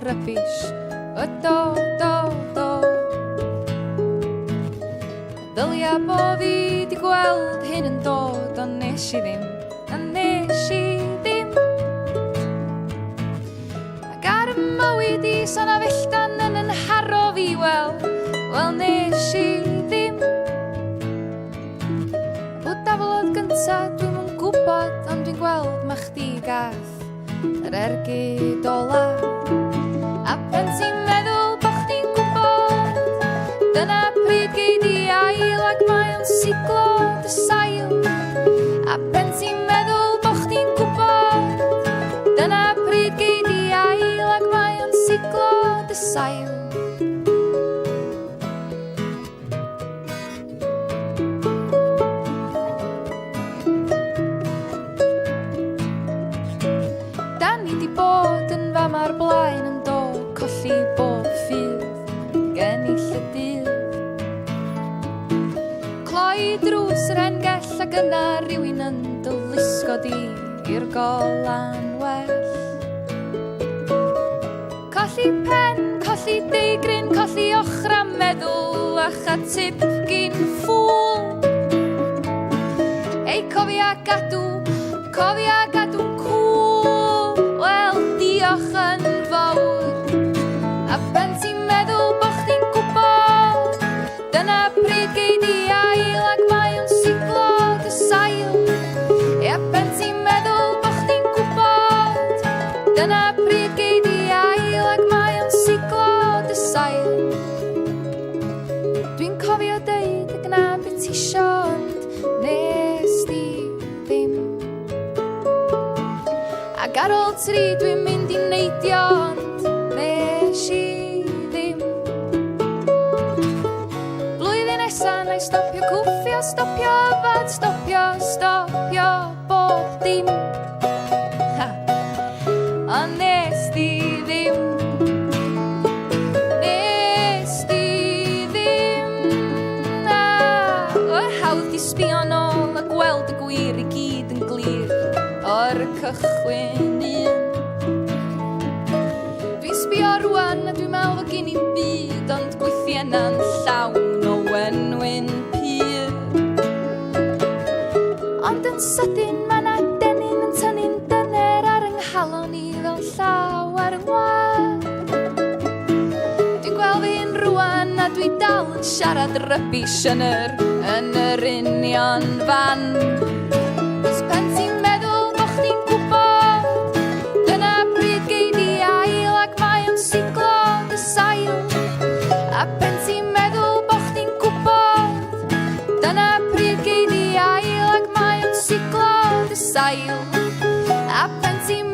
rybys. O do, do, do. Dylia bo fi di gweld hyn yn dod, ond nes I ddim, a nes I ddim. Ac ar y mywyd I son a felltan yn haro fi, wel nes I ddim. Bwyd aflod gynta dwi'm yn gwybod, ond dwi'n gweld ma' chdi gath yr ergyd ola. A pen ti'n meddwl bo' chdi'n gwybod, dyna pryd gei di ail ac mae o'n siglo dy sail. A pen ti'n meddwl bo' chdi'n gwybod, dyna pryd gei di ail ac mae o'n siglo dy sail. Ar blaen yn dod, colli bob ffydd, gennill y dydd. Cloi drws yr engell ac yna rhywun yn dylusgo di i'r golan well. Colli pen, colli deigryn, colli ochra meddwl a chatip gyn ffwl. Ei, cofia gadw'n cŵl, wel diolch yn fawr. A pen ti'n meddwl bo' chdi'n gwybod, dyna pryd gei di ail ac mae o'n siglo dy sail. A pen ti'n meddwl bo' chdi'n gwybod, dyna pryd gei di ail ac mae o'n siglo dy sail. Dwi'n cofio deud y gna beth t'isio, ond nes di ddim. Ac ar ôl tri dwi'n mynd I neidio, ond nes I ddim. Blwyddyn nesa na I stopio cwffio, stopio yfad, stopio bob dim. Ond nes di ddim. Nes di ddim. Hawdd di sbio nôl a gweld y gwir I gyd yn glir o'r cychwyn un. Dwi'n sbio rwan a dwi'n meddwl fod gen I byd, ond gweithio na'n llawn o wenwyn pyr. Ond yn sydyn ma' na denyn yn tynnu'n dyner ar yng nghalon I fel llaw ar yng ngwad. Dwi'n gweld fi'n rwan a dwi dal yn siarad rybys yn yr union fan. Pen ti'n meddwl bo' chdi'n gwybod, dyna pryd gei di ail ac mae o'n siglo dy sail. A pen ti'n meddwl bo' chdi'n gwybod, dyna pryd gei di ail ac mae o'n siglo dy sail. A pen ti'n